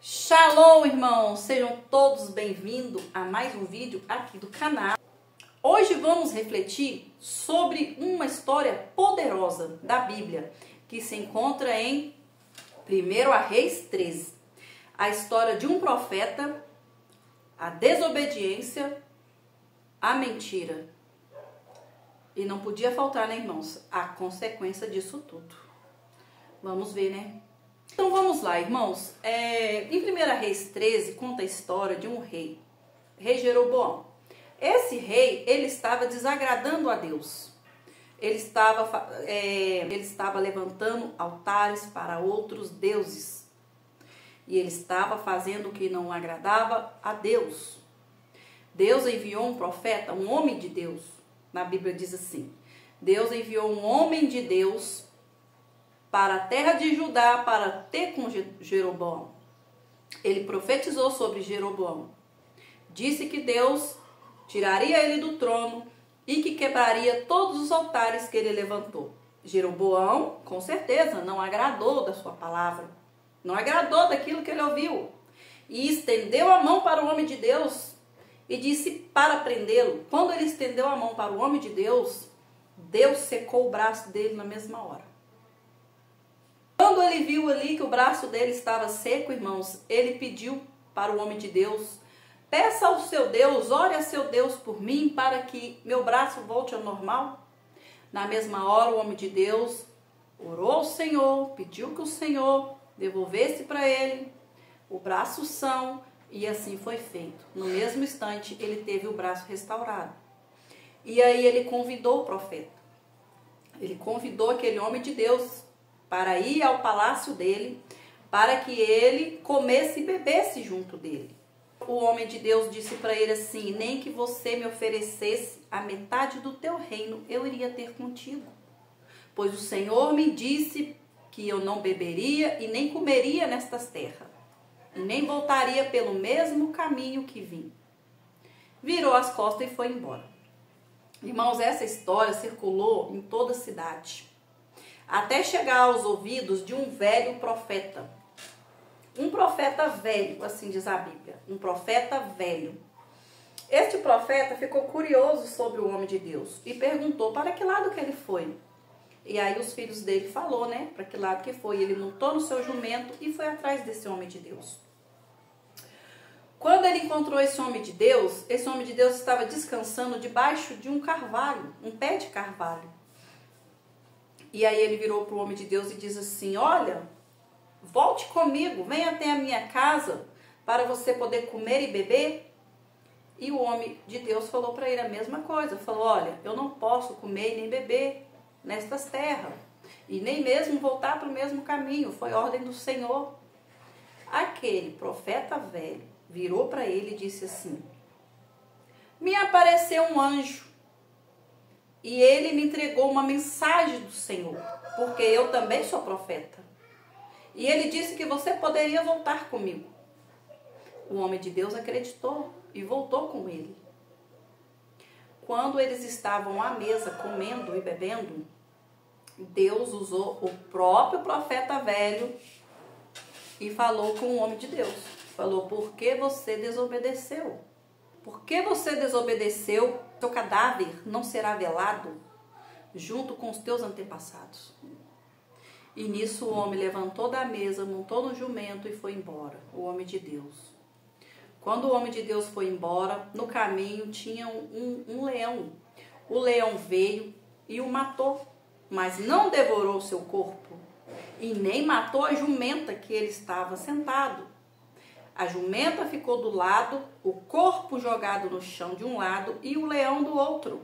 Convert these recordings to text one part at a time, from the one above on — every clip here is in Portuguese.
Shalom, irmãos! Sejam todos bem-vindos a mais um vídeo aqui do canal. Hoje vamos refletir sobre uma história poderosa da Bíblia, que se encontra em 1 Reis 13. A história de um profeta, a desobediência, a mentira. E não podia faltar, né, irmãos, a consequência disso tudo. Vamos ver, né? Então vamos lá, irmãos. Em 1 Reis 13 conta a história de um rei Jeroboão. Esse rei, ele estava desagradando a Deus. Ele estava levantando altares para outros deuses. E ele estava fazendo o que não agradava a Deus. Deus enviou um profeta, um homem de Deus. Na Bíblia diz assim: Deus enviou um homem de Deus para a terra de Judá para ter com Jeroboão. Ele profetizou sobre Jeroboão. Disse que Deus tiraria ele do trono e que quebraria todos os altares que ele levantou. Jeroboão, com certeza, não agradou da sua palavra. Não agradou daquilo que ele ouviu. E estendeu a mão para o homem de Deus e disse para prendê-lo. Quando ele estendeu a mão para o homem de Deus, Deus secou o braço dele na mesma hora. Quando ele viu ali que o braço dele estava seco, irmãos, ele pediu para o homem de Deus: peça ao seu Deus, ore a seu Deus por mim, para que meu braço volte ao normal. Na mesma hora, o homem de Deus orou ao Senhor, pediu que o Senhor devolvesse para ele o braço são, e assim foi feito. No mesmo instante, ele teve o braço restaurado. E aí ele convidou o profeta. Ele convidou aquele homem de Deus para ir ao palácio dele, para que ele comesse e bebesse junto dele. O homem de Deus disse para ele assim: nem que você me oferecesse a metade do teu reino, eu iria ter contigo. Pois o Senhor me disse que eu não beberia e nem comeria nestas terras, e nem voltaria pelo mesmo caminho que vim. Virou as costas e foi embora. Irmãos, essa história circulou em toda a cidade, até chegar aos ouvidos de um velho profeta. Um profeta velho, assim diz a Bíblia. Um profeta velho. Este profeta ficou curioso sobre o homem de Deus e perguntou para que lado que ele foi. E aí os filhos dele falou, né, para que lado que foi. Ele montou no seu jumento e foi atrás desse homem de Deus. Quando ele encontrou esse homem de Deus estava descansando debaixo de um carvalho, um pé de carvalho. E aí ele virou para o homem de Deus e diz assim: olha, volte comigo, venha até a minha casa para você poder comer e beber. E o homem de Deus falou para ele a mesma coisa. Falou: olha, eu não posso comer e nem beber nestas terras, e nem mesmo voltar para o mesmo caminho, foi ordem do Senhor. Aquele profeta velho virou para ele e disse assim: me apareceu um anjo e ele me entregou uma mensagem do Senhor, porque eu também sou profeta. E ele disse que você poderia voltar comigo. O homem de Deus acreditou e voltou com ele. Quando eles estavam à mesa comendo e bebendo, Deus usou o próprio profeta velho e falou com o homem de Deus. Falou: por que você desobedeceu? Por que você desobedeceu? Seu cadáver não será velado junto com os teus antepassados. E nisso o homem levantou da mesa, montou no jumento e foi embora. O homem de Deus. Quando o homem de Deus foi embora, no caminho tinha um leão. O leão veio e o matou, mas não devorou seu corpo e nem matou a jumenta que ele estava sentado. A jumenta ficou do lado, o corpo jogado no chão de um lado e o leão do outro.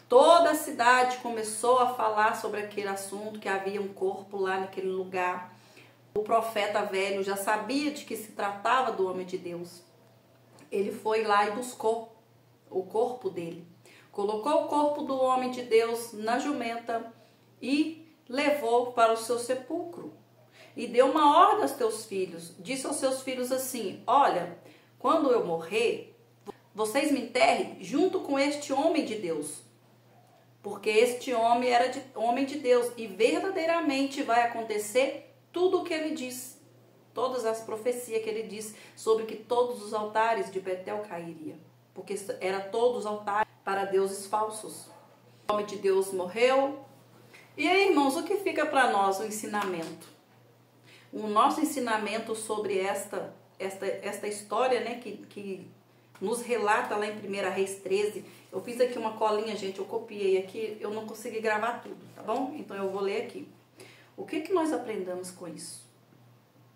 Toda a cidade começou a falar sobre aquele assunto, que havia um corpo lá naquele lugar. O profeta velho já sabia de que se tratava do homem de Deus. Ele foi lá e buscou o corpo dele. Colocou o corpo do homem de Deus na jumenta e levou para o seu sepulcro. E deu uma ordem aos teus filhos. Disse aos seus filhos assim: olha, quando eu morrer, vocês me enterrem junto com este homem de Deus. Porque este homem era homem de Deus. E verdadeiramente vai acontecer tudo o que ele diz. todas as profecias que ele disse sobre que todos os altares de Betel cairiam, porque era todos altares para deuses falsos. O nome de Deus morreu. E aí, irmãos, o que fica para nós o ensinamento? O nosso ensinamento sobre esta história, né, que nos relata lá em 1 Reis 13. Eu fiz aqui uma colinha, gente, eu copiei aqui, eu não consegui gravar tudo, tá bom? Então eu vou ler aqui. O que nós aprendemos com isso?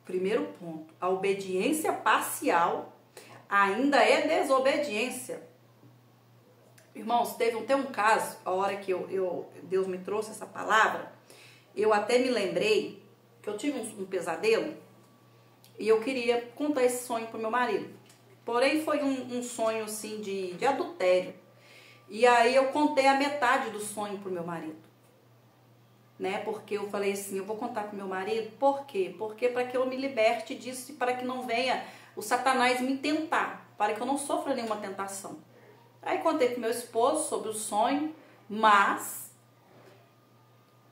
Primeiro ponto, a obediência parcial ainda é desobediência. Irmãos, teve até um caso, a hora que Deus me trouxe essa palavra, eu até me lembrei que eu tive um pesadelo e eu queria contar esse sonho para o meu marido. Porém, foi um sonho assim de adultério. E aí eu contei a metade do sonho para o meu marido. Né? Porque eu falei assim, eu vou contar para o meu marido. Por quê? Porque para que eu me liberte disso e para que não venha o Satanás me tentar. Para que eu não sofra nenhuma tentação. Aí contei para o meu esposo sobre o sonho, mas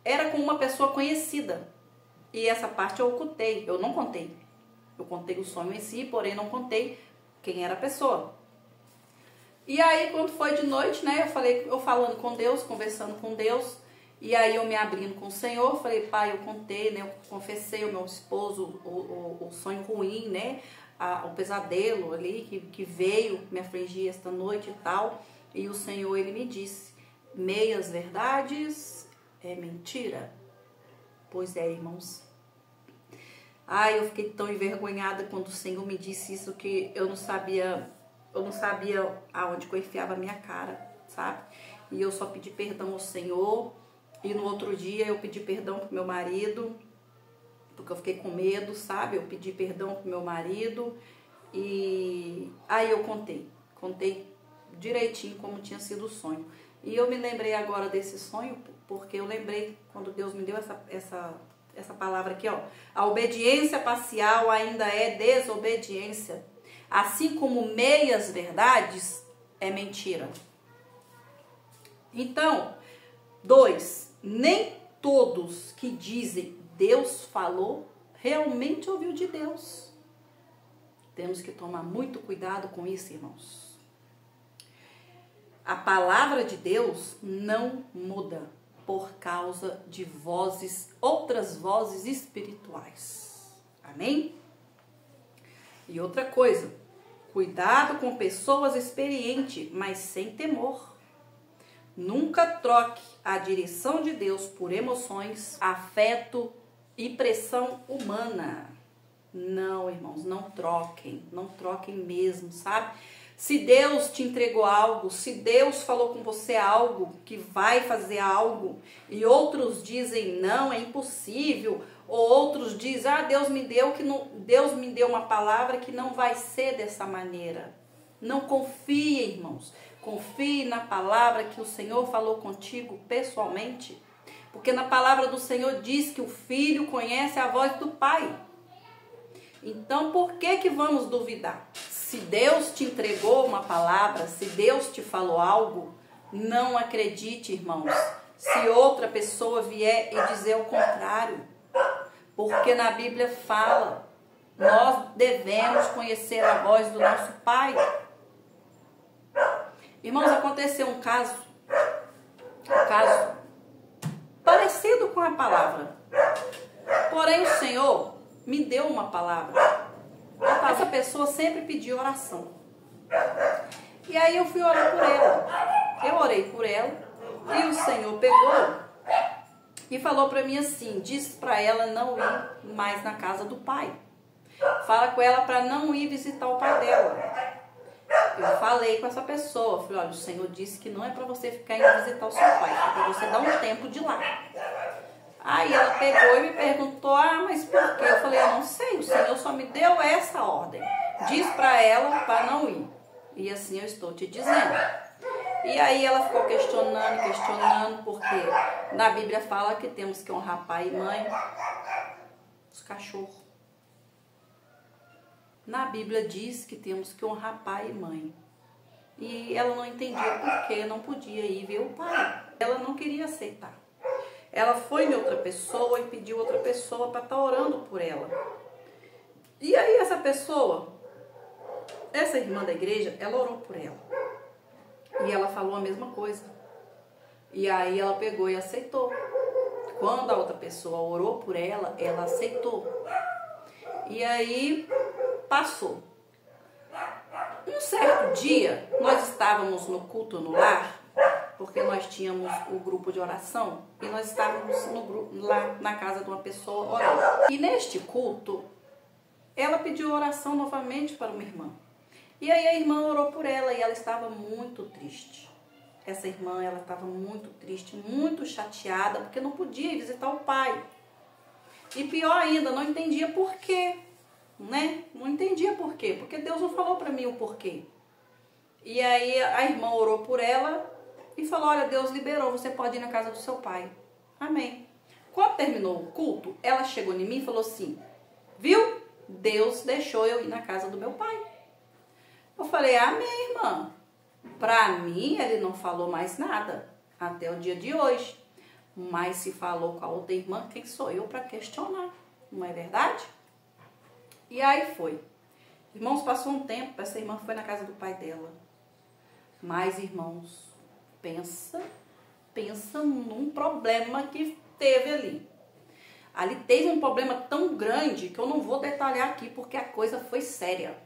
era com uma pessoa conhecida. E essa parte eu ocultei, eu não contei. Eu contei o sonho em si, porém não contei quem era a pessoa. E aí, quando foi de noite, né, eu falando com Deus, conversando com Deus, e aí eu me abrindo com o Senhor, falei, pai, eu contei, né, eu confessei ao meu esposo o sonho ruim, né, o pesadelo ali que veio me afligir esta noite e tal. E o Senhor, ele me disse, meias verdades é mentira. Pois é, irmãos. Ai, eu fiquei tão envergonhada quando o Senhor me disse isso que eu não sabia aonde que eu enfiava a minha cara, sabe? E eu só pedi perdão ao Senhor. E no outro dia eu pedi perdão pro meu marido, porque eu fiquei com medo, sabe? Eu pedi perdão pro meu marido e aí eu contei direitinho como tinha sido o sonho. E eu me lembrei agora desse sonho, porque eu lembrei quando Deus me deu essa palavra aqui, ó. A obediência parcial ainda é desobediência, assim como meias verdades é mentira. Então, 2, nem todos que dizem Deus falou, realmente ouviu de Deus. Temos que tomar muito cuidado com isso, irmãos. A palavra de Deus não muda por causa de outras vozes espirituais. Amém? E outra coisa, cuidado com pessoas experientes, mas sem temor. Nunca troque a direção de Deus por emoções, afeto e pressão humana. Não, irmãos, não troquem mesmo, sabe? Se Deus te entregou algo, se Deus falou com você algo, que vai fazer algo, e outros dizem não, é impossível, ou outros dizem, Deus me deu uma palavra que não vai ser dessa maneira. Não confie, irmãos. Confie na palavra que o Senhor falou contigo pessoalmente. Porque na palavra do Senhor diz que o filho conhece a voz do pai. Então, por que vamos duvidar? Se Deus te entregou uma palavra, se Deus te falou algo, não acredite, irmãos. Se outra pessoa vier e dizer o contrário. Porque na Bíblia fala, nós devemos conhecer a voz do nosso pai. Irmãos, aconteceu um caso parecido com a palavra. Porém, o Senhor me deu uma palavra. Essa pessoa sempre pediu oração. E aí eu fui orar por ela. Eu orei por ela e o Senhor pegou e falou para mim assim, diz para ela não ir mais na casa do pai. Fala com ela para não ir visitar o pai dela. Eu falei com essa pessoa, falei, olha, o Senhor disse que não é para você ficar indo visitar o seu pai, é para você dar um tempo de lá. Aí ela pegou e me perguntou, mas por quê? Eu falei, eu não sei, o Senhor só me deu essa ordem. Diz para ela para não ir. E assim eu estou te dizendo. E aí ela ficou questionando, porque na Bíblia fala que temos que honrar pai e mãe, os cachorros. Na Bíblia diz que temos que honrar pai e mãe. E ela não entendia por que não podia ir ver o pai. Ela não queria aceitar. Ela foi em outra pessoa e pediu outra pessoa para estar orando por ela. E aí essa pessoa, essa irmã da igreja, ela orou por ela. E ela falou a mesma coisa. E aí ela pegou e aceitou. Quando a outra pessoa orou por ela, ela aceitou. E aí passou. Um certo dia, nós estávamos no culto no lar, porque nós tínhamos o grupo de oração, e nós estávamos no grupo, lá na casa de uma pessoa orando. E neste culto, ela pediu oração novamente para uma irmã. E aí a irmã orou por ela e ela estava muito triste. Essa irmã, ela estava muito triste, muito chateada, porque não podia ir visitar o pai. E pior ainda, não entendia por quê, né? Não entendia por quê, porque Deus não falou para mim o porquê. E aí a irmã orou por ela e falou, olha, Deus liberou, você pode ir na casa do seu pai. Amém. Quando terminou o culto, ela chegou em mim e falou assim, viu? Deus deixou eu ir na casa do meu pai. Eu falei, amém, irmã. Para mim, ele não falou mais nada até o dia de hoje. Mas se falou com a outra irmã, quem sou eu para questionar? Não é verdade? E aí foi. Irmãos, passou um tempo, essa irmã foi na casa do pai dela. Mas, irmãos, pensa num problema que teve ali. Ali teve um problema tão grande que eu não vou detalhar aqui porque a coisa foi séria.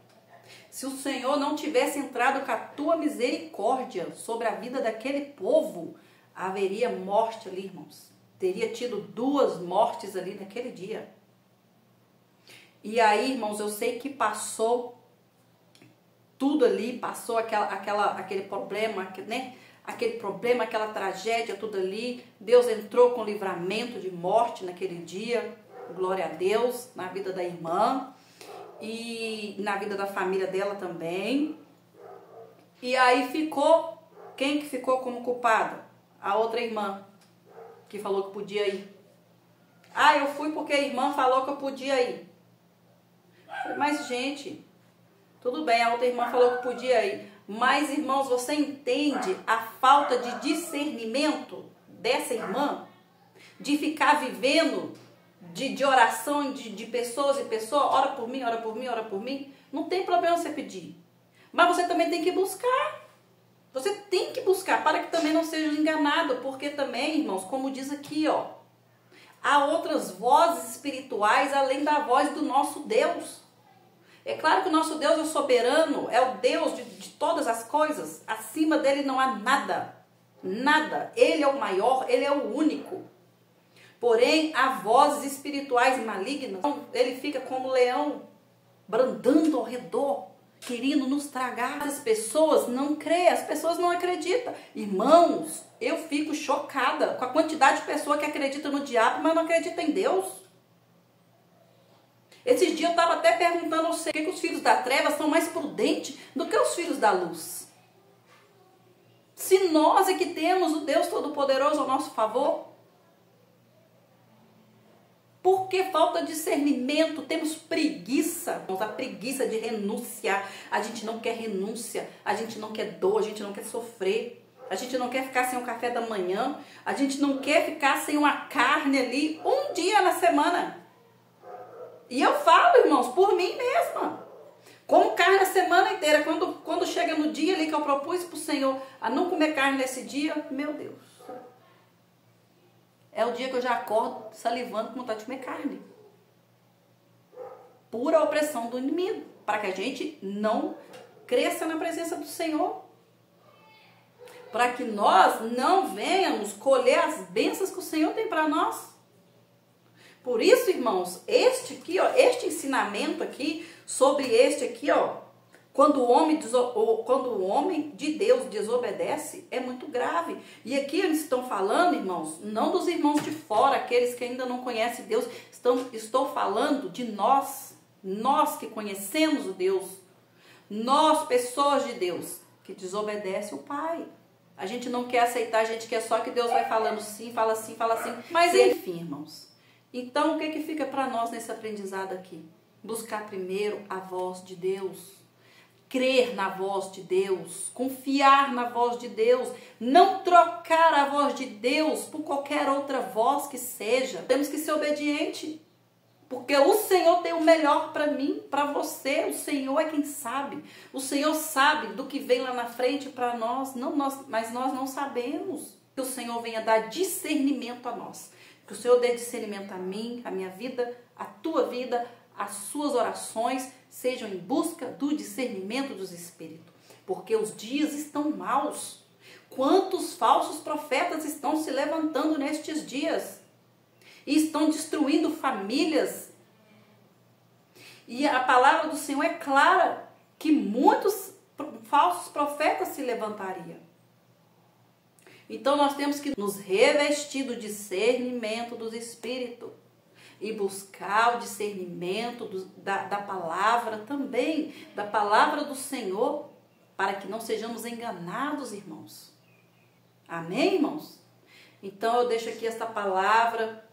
Se o Senhor não tivesse entrado com a tua misericórdia sobre a vida daquele povo, haveria morte ali, irmãos. Teria tido 2 mortes ali naquele dia. E aí, irmãos, eu sei que passou tudo ali, passou aquele problema, né? Aquele problema, aquela tragédia, tudo ali. Deus entrou com livramento de morte naquele dia. Glória a Deus, na vida da irmã. E na vida da família dela também. E aí ficou, quem que ficou como culpada? A outra irmã, que falou que podia ir. Ah, eu fui porque a irmã falou que eu podia ir. Mas, gente, tudo bem, a outra irmã falou que podia ir. Mas, irmãos, você entende a falta de discernimento dessa irmã? De ficar vivendo de oração de pessoas e pessoas, ora por mim, ora por mim, ora por mim. Não tem problema você pedir. Mas você também tem que buscar. Você tem que buscar para que também não seja enganado. Porque também, irmãos, como diz aqui, ó, há outras vozes espirituais além da voz do nosso Deus. É claro que o nosso Deus é soberano, é o Deus de todas as coisas. Acima dele não há nada. Nada. Ele é o maior, ele é o único. Porém, há vozes espirituais malignas. Ele fica como leão, brandando ao redor, querendo nos tragar. As pessoas não creem, as pessoas não acreditam. Irmãos, eu fico chocada com a quantidade de pessoas que acreditam no diabo, mas não acreditam em Deus. Esses dias eu estava até perguntando ao Senhor por que os filhos da treva são mais prudentes do que os filhos da luz. Se nós é que temos o Deus Todo-Poderoso ao nosso favor, porque falta discernimento, temos preguiça, a preguiça de renunciar. A gente não quer renúncia, a gente não quer dor, a gente não quer sofrer, a gente não quer ficar sem o café da manhã, a gente não quer ficar sem uma carne ali um dia na semana. E eu falo, irmãos, por mim mesma. Como carne a semana inteira, quando chega no dia ali que eu propus para o Senhor a não comer carne nesse dia, meu Deus. É o dia que eu já acordo salivando com vontade de comer carne. Pura opressão do inimigo. Para que a gente não cresça na presença do Senhor. Para que nós não venhamos colher as bênçãos que o Senhor tem para nós. Por isso, irmãos, este aqui, ó, este ensinamento aqui, sobre este aqui, ó, quando o homem de Deus desobedece, é muito grave. E aqui eles estão falando, irmãos, não dos irmãos de fora, aqueles que ainda não conhecem Deus. Estou falando de nós que conhecemos o Deus. Nós, pessoas de Deus, que desobedecem o Pai. A gente não quer aceitar, a gente quer só que Deus vai falando sim, fala assim, fala assim. Mas enfim, irmãos. Então, o que fica para nós nesse aprendizado aqui? Buscar primeiro a voz de Deus. Crer na voz de Deus, confiar na voz de Deus, não trocar a voz de Deus por qualquer outra voz que seja. Temos que ser obediente. Porque o Senhor tem o melhor para mim, para você. O Senhor é quem sabe. O Senhor sabe do que vem lá na frente para nós, mas nós não sabemos. Que o Senhor venha dar discernimento a nós. Que o Senhor dê discernimento a mim, a minha vida, a tua vida, as suas orações sejam em busca do discernimento dos Espíritos. Porque os dias estão maus. Quantos falsos profetas estão se levantando nestes dias? E estão destruindo famílias. E a palavra do Senhor é clara que muitos falsos profetas se levantariam. Então nós temos que nos revestir do discernimento dos Espíritos e buscar o discernimento da palavra também, da palavra do Senhor, para que não sejamos enganados, irmãos. Amém, irmãos? Então eu deixo aqui esta palavra,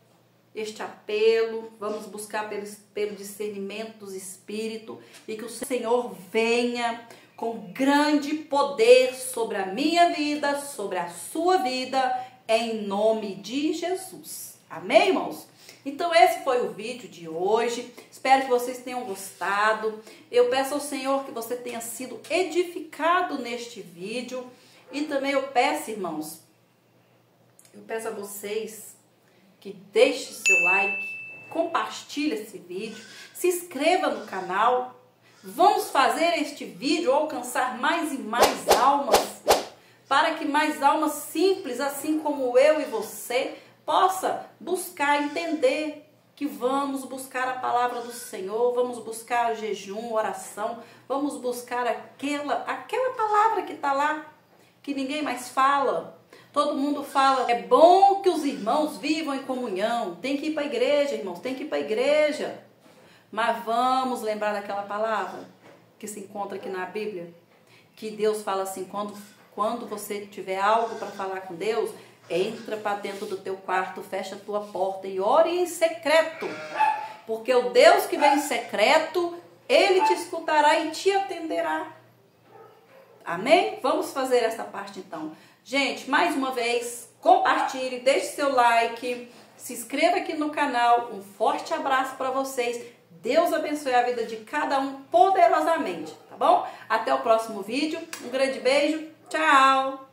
este apelo, vamos buscar pelo discernimento dos Espíritos e que o Senhor venha com grande poder sobre a minha vida, sobre a sua vida, em nome de Jesus. Amém, irmãos? Então esse foi o vídeo de hoje, espero que vocês tenham gostado. Eu peço ao Senhor que você tenha sido edificado neste vídeo e também eu peço, irmãos, eu peço a vocês que deixe seu like, compartilhe esse vídeo, se inscreva no canal. Vamos fazer este vídeo alcançar mais e mais almas, para que mais almas simples, assim como eu e você, possa buscar, entender que vamos buscar a palavra do Senhor, vamos buscar o jejum, oração, vamos buscar aquela palavra que está lá, que ninguém mais fala. Todo mundo fala, é bom que os irmãos vivam em comunhão, tem que ir para a igreja, irmãos, tem que ir para a igreja. Mas vamos lembrar daquela palavra que se encontra aqui na Bíblia, que Deus fala assim, quando você tiver algo para falar com Deus, entra para dentro do teu quarto, fecha a tua porta e ore em secreto. Porque o Deus que vem em secreto, Ele te escutará e te atenderá. Amém? Vamos fazer essa parte então. Gente, mais uma vez, compartilhe, deixe seu like, se inscreva aqui no canal. Um forte abraço para vocês. Deus abençoe a vida de cada um poderosamente, tá bom? Até o próximo vídeo. Um grande beijo. Tchau!